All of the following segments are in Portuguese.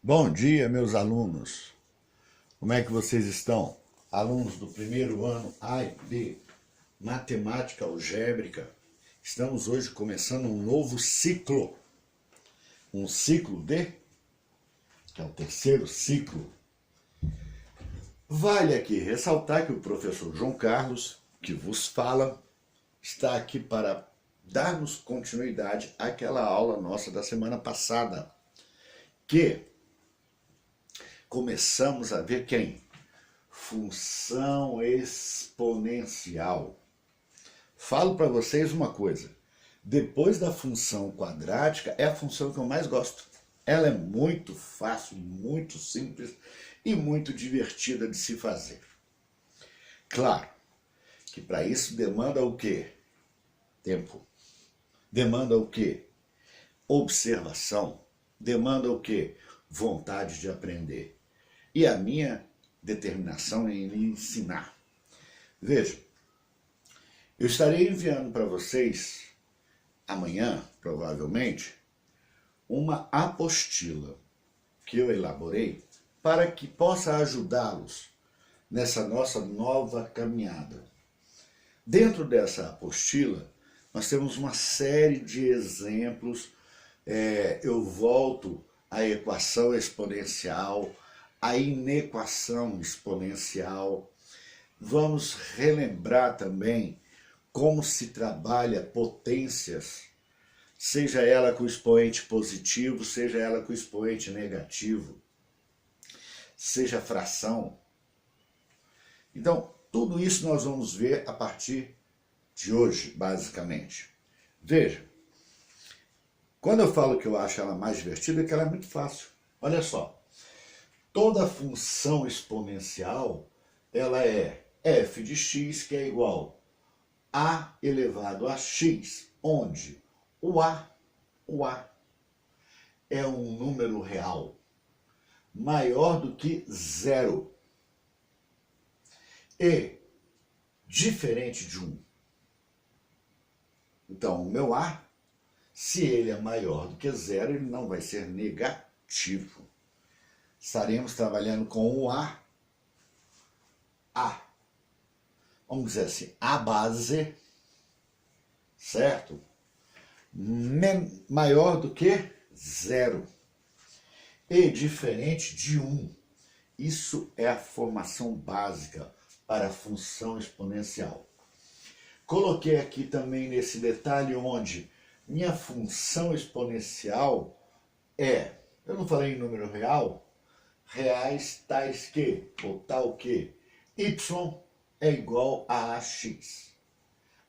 Bom dia, meus alunos. Como é que vocês estão? Alunos do primeiro ano A e B, Matemática Algébrica. Estamos hoje começando um novo ciclo. Um ciclo D, que é o terceiro ciclo. Vale aqui ressaltar que o professor João Carlos, que vos fala, está aqui para darmos continuidade àquela aula nossa da semana passada, que começamos a ver quem? Função exponencial. Falo para vocês uma coisa. Depois da função quadrática, é a função que eu mais gosto. Ela é muito fácil, muito simples e muito divertida de se fazer. Claro que para isso demanda o quê? Tempo. Demanda o quê? Observação. Demanda o quê? Vontade de aprender. E a minha determinação em lhe ensinar. Veja, eu estarei enviando para vocês, amanhã, provavelmente, uma apostila que eu elaborei para que possa ajudá-los nessa nossa nova caminhada. Dentro dessa apostila, nós temos uma série de exemplos. Eu volto à equação exponencial, a inequação exponencial. Vamos relembrar também como se trabalha potências, seja ela com expoente positivo, seja ela com expoente negativo, seja fração. Então, tudo isso nós vamos ver a partir de hoje, basicamente. Veja, quando eu falo que eu acho ela mais divertida, é que ela é muito fácil. Olha só. Toda função exponencial, ela é f de x, que é igual a elevado a x, onde o a é um número real maior do que zero e diferente de 1. Então, o meu a, se ele é maior do que zero, ele não vai ser negativo. Estaremos trabalhando com o A. Vamos dizer assim, A base, certo? Maior do que zero. E diferente de 1. Isso é a formação básica para a função exponencial. Coloquei aqui também nesse detalhe onde minha função exponencial eu não falei em número real, reais tais que, ou tal que, y é igual a ax,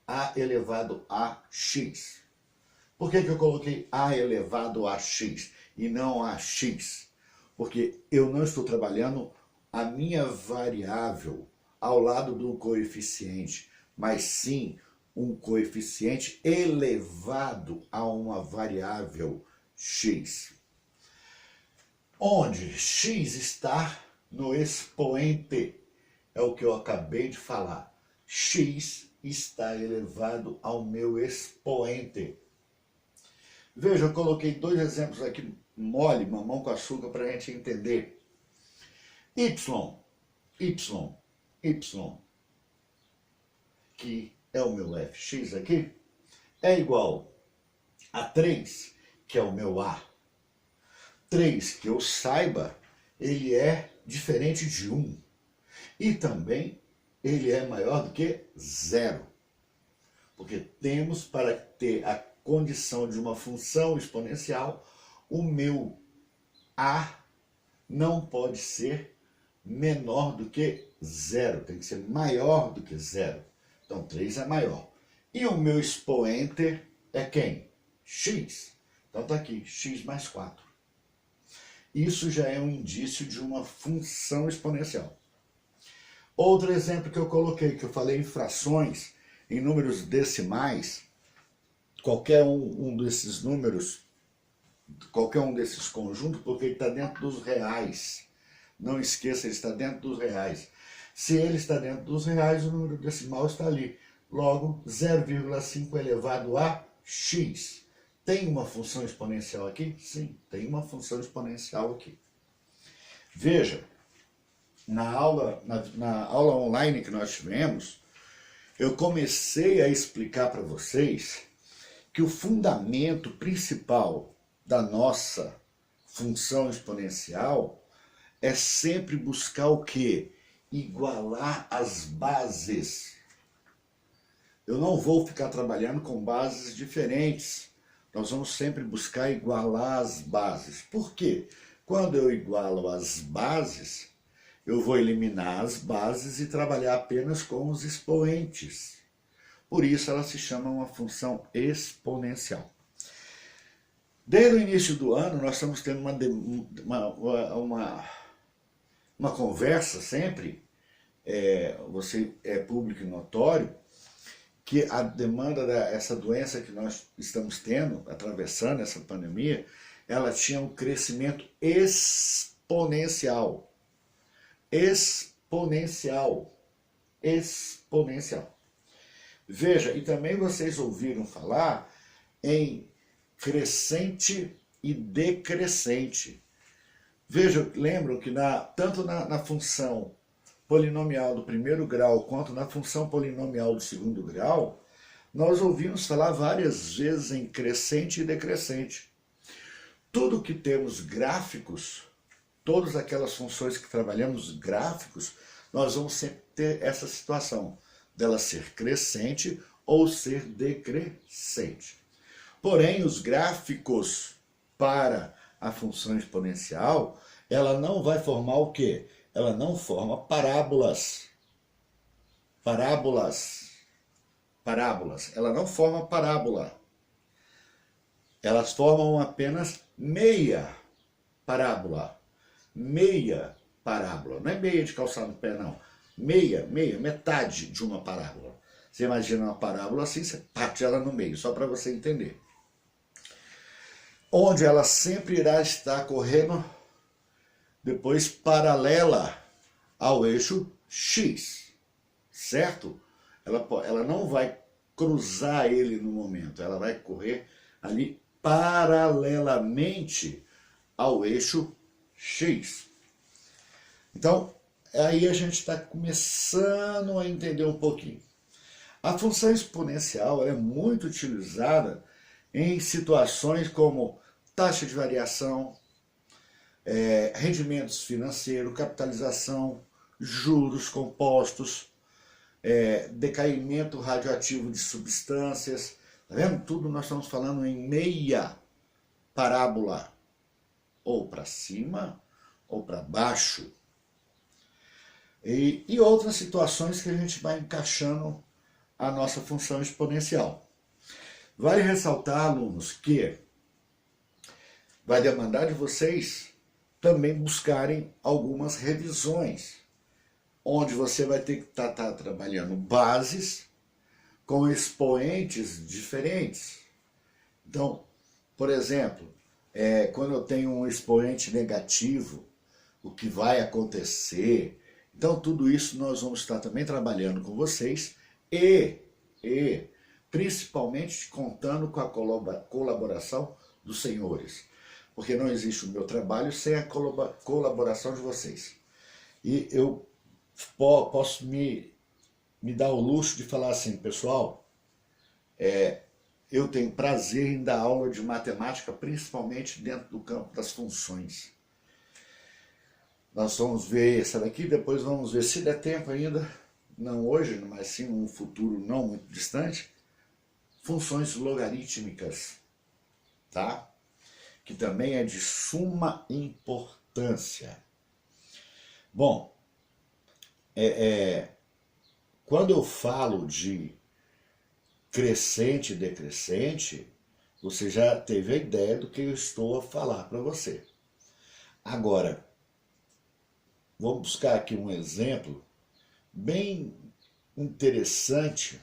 a elevado a x. Por que eu coloquei a elevado a x e não a x? Porque eu não estou trabalhando a minha variável ao lado do coeficiente, mas sim um coeficiente elevado a uma variável x, onde x está no expoente, é o que eu acabei de falar. X está elevado ao meu expoente. Veja, eu coloquei dois exemplos aqui, mole, mamão com açúcar, para a gente entender. Y, que é o meu fx aqui, é igual a 3, que é o meu a. 3, que eu saiba, ele é diferente de 1. E também ele é maior do que 0. Porque temos, para ter a condição de uma função exponencial, o meu a não pode ser menor do que 0. Tem que ser maior do que 0. Então 3 é maior. E o meu expoente é quem? X. Então está aqui, x mais 4. Isso já é um indício de uma função exponencial. Outro exemplo que eu coloquei, que eu falei em frações, em números decimais, qualquer um desses números, qualquer um desses conjuntos, porque ele está dentro dos reais. Não esqueça, ele está dentro dos reais. Se ele está dentro dos reais, o número decimal está ali. Logo, 0,5 elevado a x. Tem uma função exponencial aqui? Sim, tem uma função exponencial aqui. Veja, na aula online que nós tivemos, eu comecei a explicar para vocês que o fundamento principal da nossa função exponencial é sempre buscar o quê? Igualar as bases. Eu não vou ficar trabalhando com bases diferentes. Nós vamos sempre buscar igualar as bases. Por quê? Quando eu igualo as bases, eu vou eliminar as bases e trabalhar apenas com os expoentes. Por isso ela se chama uma função exponencial. Desde o início do ano, nós estamos tendo uma conversa sempre, você é público e notório, que a demanda dessa doença que nós estamos tendo, atravessando essa pandemia, ela tinha um crescimento exponencial. Exponencial. Exponencial. Veja, e também vocês ouviram falar em crescente e decrescente. Veja, lembram que tanto na função polinomial do primeiro grau quanto na função polinomial do segundo grau, nós ouvimos falar várias vezes em crescente e decrescente. Tudo que temos gráficos, todas aquelas funções que trabalhamos gráficos, nós vamos sempre ter essa situação dela ser crescente ou ser decrescente. Porém, os gráficos para a função exponencial, ela não vai formar o quê? Ela não forma parábolas. Parábolas. Ela não forma parábola. Elas formam apenas meia parábola. Meia parábola. Não é meia de calçar no pé, não. Meia, metade de uma parábola. Você imagina uma parábola assim, você parte ela no meio, só para você entender. Onde ela sempre irá estar correndo depois paralela ao eixo X, certo? Ela não vai cruzar ele no momento, ela vai correr ali paralelamente ao eixo X. Então, aí a gente está começando a entender um pouquinho. A função exponencial é muito utilizada em situações como taxa de variação, rendimentos financeiros, capitalização, juros compostos, decaimento radioativo de substâncias. Tá vendo? Tudo nós estamos falando em meia parábola, ou para cima ou para baixo. E outras situações que a gente vai encaixando a nossa função exponencial. Vale ressaltar, alunos, que vai demandar de vocês também buscarem algumas revisões, onde você vai ter que estar trabalhando bases com expoentes diferentes. Então, por exemplo, quando eu tenho um expoente negativo, o que vai acontecer? Então, tudo isso nós vamos estar também trabalhando com vocês e principalmente contando com a colaboração dos senhores, porque não existe o meu trabalho sem a colaboração de vocês. E eu posso me dar o luxo de falar assim, pessoal, eu tenho prazer em dar aula de matemática, principalmente dentro do campo das funções. Nós vamos ver essa daqui, depois vamos ver, se der tempo ainda, não hoje, mas sim num futuro não muito distante, funções logarítmicas, tá? Que também é de suma importância. Bom, quando eu falo de crescente e decrescente, você já teve a ideia do que eu estou a falar para você. Agora, vamos buscar aqui um exemplo bem interessante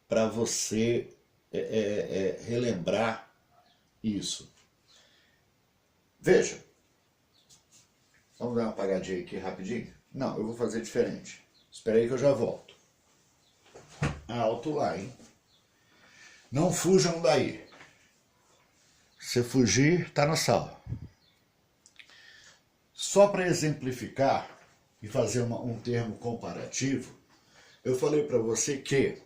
para você relembrar isso. Veja, vamos dar uma apagadinha aqui rapidinho? Não, eu vou fazer diferente. Espera aí que eu já volto. Alto lá, hein? Não fujam daí. Se fugir, tá no sal. Só para exemplificar e fazer um termo comparativo, eu falei para você que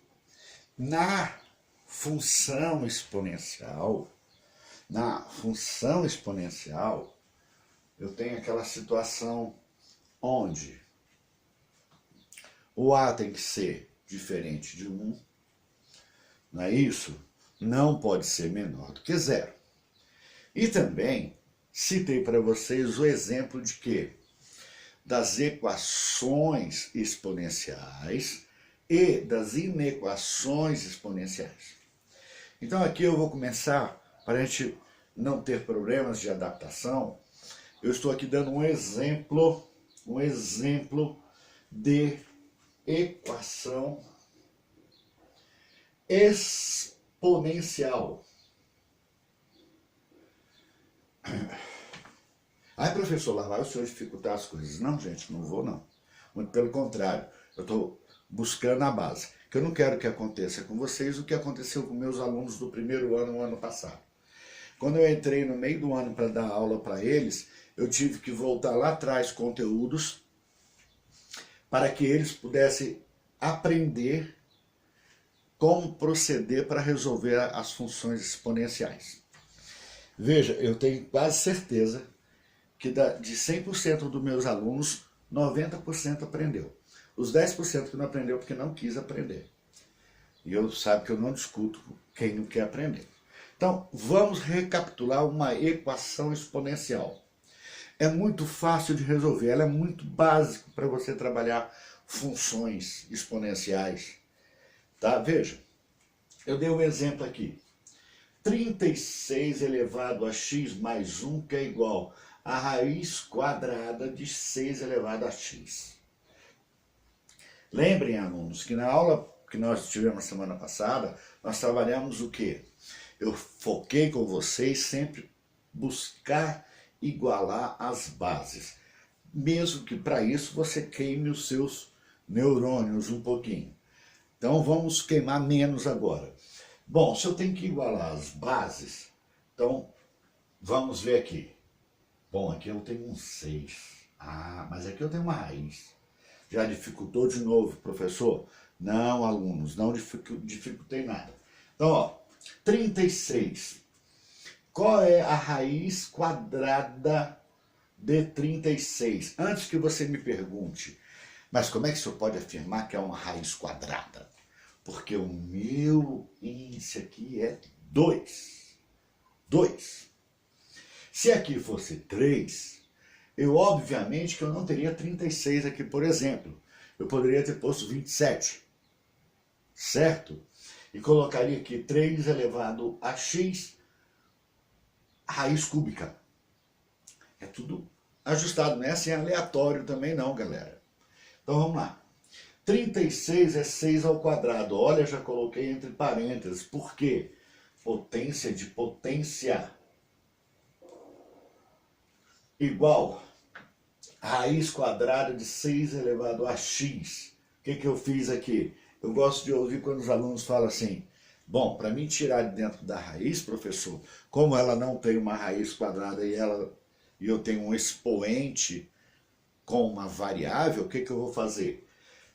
na função exponencial, eu tenho aquela situação onde o A tem que ser diferente de 1, não é isso? Não pode ser menor do que 0. E também citei para vocês o exemplo de que das equações exponenciais e das inequações exponenciais. Então aqui eu vou começar, para a gente não ter problemas de adaptação, eu estou aqui dando um exemplo de equação exponencial. Aí, professor, lá vai o senhor dificultar as coisas. Não, gente, não vou não. Muito pelo contrário, eu estou buscando a base. Que eu não quero que aconteça com vocês o que aconteceu com meus alunos do primeiro ano, o ano passado. Quando eu entrei no meio do ano para dar aula para eles, eu tive que voltar lá atrás conteúdos para que eles pudessem aprender como proceder para resolver as funções exponenciais. Veja, eu tenho quase certeza que de 100% dos meus alunos, 90% aprendeu. Os 10% que não aprendeu porque não quis aprender. E eu sabe que eu não discuto quem não quer aprender. Então, vamos recapitular uma equação exponencial. É muito fácil de resolver, ela é muito básica para você trabalhar funções exponenciais. Tá? Veja, eu dei um exemplo aqui. 36 elevado a x mais 1, que é igual a raiz quadrada de 6 elevado a x. Lembrem, alunos, que na aula que nós tivemos semana passada, nós trabalhamos o quê? Eu foquei com vocês sempre buscar igualar as bases. Mesmo que para isso você queime os seus neurônios um pouquinho. Então vamos queimar menos agora. Bom, se eu tenho que igualar as bases, então vamos ver aqui. Bom, aqui eu tenho um 6. Ah, mas aqui eu tenho uma raiz. Já dificultou de novo, professor? Não, alunos, não dificultei nada. Então, ó, 36. Qual é a raiz quadrada de 36? Antes que você me pergunte, mas como é que o senhor pode afirmar que é uma raiz quadrada? Porque o meu índice aqui é 2. 2. Se aqui fosse 3, obviamente que eu não teria 36 aqui, por exemplo. Eu poderia ter posto 27, certo? E colocaria aqui 3 elevado a x, raiz cúbica. É tudo ajustado, não é assim aleatório também não, galera. Então vamos lá. 36 é 6 ao quadrado. Olha, já coloquei entre parênteses. Por quê? Potência de potência igual a raiz quadrada de 6 elevado a x. O que eu fiz aqui? Eu gosto de ouvir quando os alunos falam assim, bom, para mim tirar de dentro da raiz, professor, como ela não tem uma raiz quadrada e eu tenho um expoente com uma variável, o que eu vou fazer?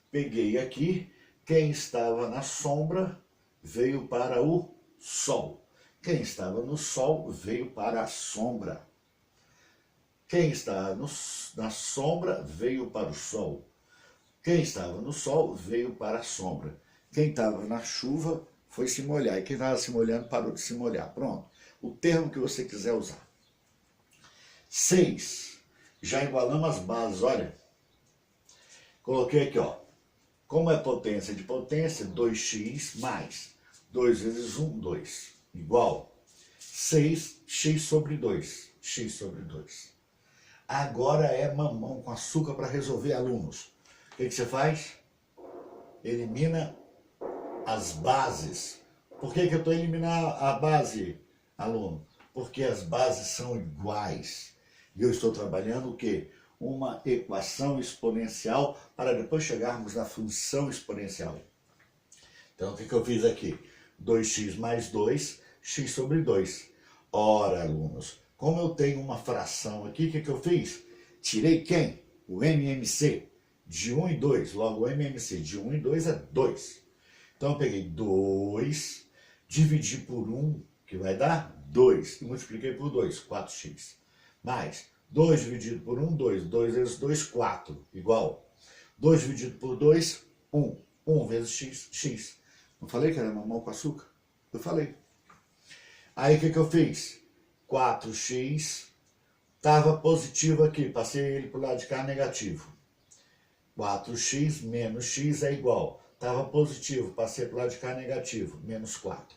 Peguei aqui, quem estava na sombra veio para o sol. Quem estava no sol veio para a sombra. Quem estava na sombra veio para o sol. Quem estava no sol veio para a sombra. Quem estava na chuva foi se molhar. E quem estava se molhando parou de se molhar. Pronto. O termo que você quiser usar. 6. Já igualamos as bases, olha. Coloquei aqui, ó. Como é potência de potência, 2x mais 2 vezes 1, 2. Igual 6x sobre 2. X sobre 2. Agora é mamão com açúcar para resolver, alunos. O que você faz? Elimina as bases. Por que eu estou eliminando a base, aluno? Porque as bases são iguais. E eu estou trabalhando o quê? Uma equação exponencial para depois chegarmos na função exponencial. Então, o que eu fiz aqui? 2x mais 2, x sobre 2. Ora, alunos, como eu tenho uma fração aqui, o que eu fiz? tirei quem? O MMC, de 1 e 2. Logo, o MMC de 1 e 2 é 2. Então, eu peguei 2, dividi por 1, que vai dar 2. E multipliquei por 2, 4x. Mais 2 dividido por 1, 2. 2 vezes 2, 4. Igual. 2 dividido por 2, 1. 1 vezes x, x. Não falei que era mamão com açúcar? Eu falei. Aí, o que eu fiz? 4x estava positivo aqui. Passei ele para o lado de cá negativo. 4x menos x é igual. Estava positivo, passei para o lado de cá negativo. Menos 4.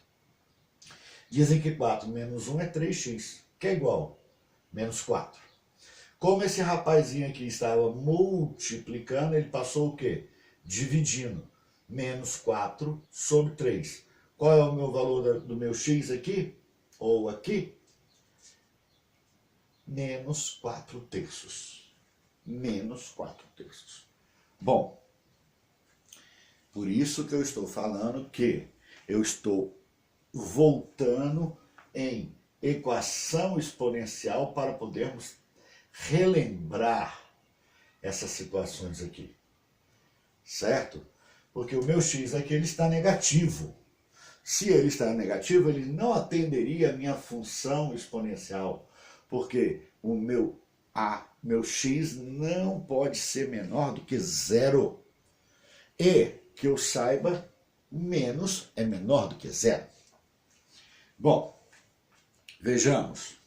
Dizem que 4 menos 1 é 3x, que é igual. Menos 4. Como esse rapazinho aqui estava multiplicando, ele passou o quê? Dividindo. Menos 4 sobre 3. Qual é o meu valor do meu x aqui? Ou aqui? Menos 4 terços. Menos 4 terços. Bom, por isso que eu estou falando que eu estou voltando em equação exponencial para podermos relembrar essas situações aqui. Certo? Porque o meu x aqui ele está negativo. Se ele está negativo, ele não atenderia a minha função exponencial. Porque o meu x não pode ser menor do que 0. E, que eu saiba, menos é menor do que 0. Bom, vejamos.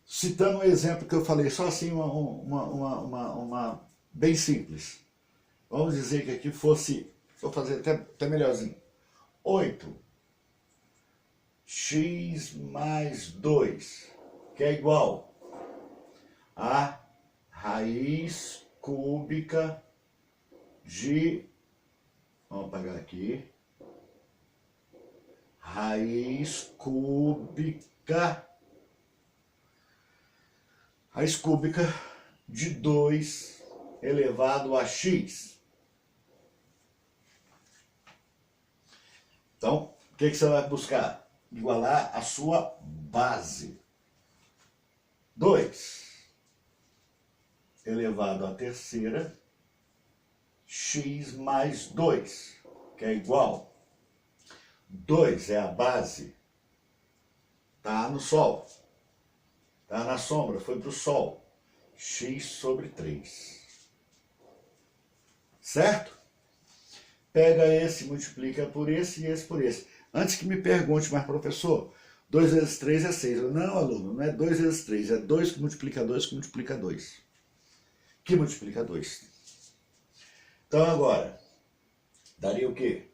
Citando um exemplo que eu falei, só assim uma bem simples. Vamos dizer que aqui fosse, vou fazer até melhorzinho. 8x mais 2, que é igual a raiz cúbica de, vamos apagar aqui, raiz cúbica de 2 elevado a x. Então, o que você vai buscar? Igualar a sua base. 2 elevado à terceira, x mais 2, que é igual. 2 é a base. Está no Sol. Está na sombra, foi para o Sol. X sobre 3. Certo? Pega esse, multiplica por esse e esse por esse. Antes que me pergunte, mas professor, 2 vezes 3 é 6. Não, aluno, não é 2 vezes 3, é 2 que multiplica 2 que multiplica 2. Que multiplica 2. Então agora, daria o quê?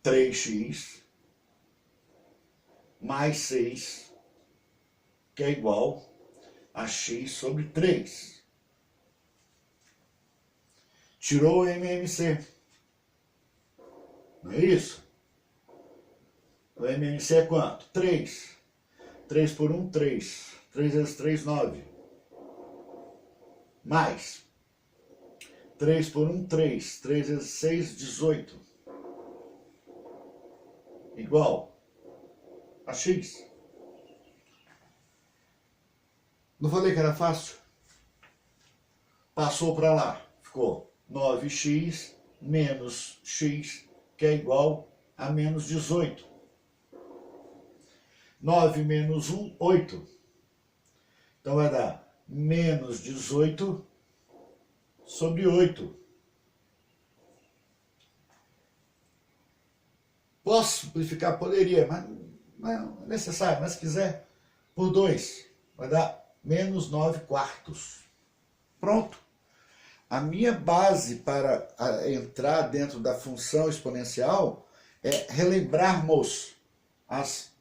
3x mais 6, que é igual a x sobre 3. Tirou o MMC. Não é isso? O MMC é quanto? 3. 3 por 1, 3. 3 vezes 3, 9. Mais 3 por 1, 3. 3 vezes 6, 18. Igual a x. Não falei que era fácil? Passou para lá. Ficou 9x menos x, que é igual a menos 18. 9 menos 1, 8. Então vai dar menos 18 sobre 8. Posso simplificar? Poderia, mas não é necessário. Mas se quiser, por 2, vai dar menos 9 quartos. Pronto. A minha base para entrar dentro da função exponencial é relembrarmos as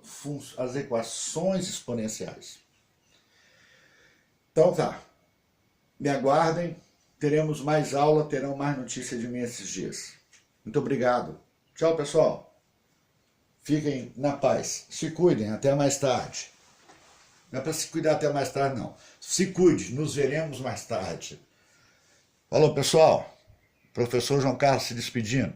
equações exponenciais. Então tá, me aguardem, teremos mais aula, terão mais notícias de mim esses dias. Muito obrigado. Tchau, pessoal. Fiquem na paz. Se cuidem, até mais tarde. Não é para se cuidar até mais tarde, não. Se cuide, nos veremos mais tarde. Falou, pessoal. Professor João Carlos se despedindo.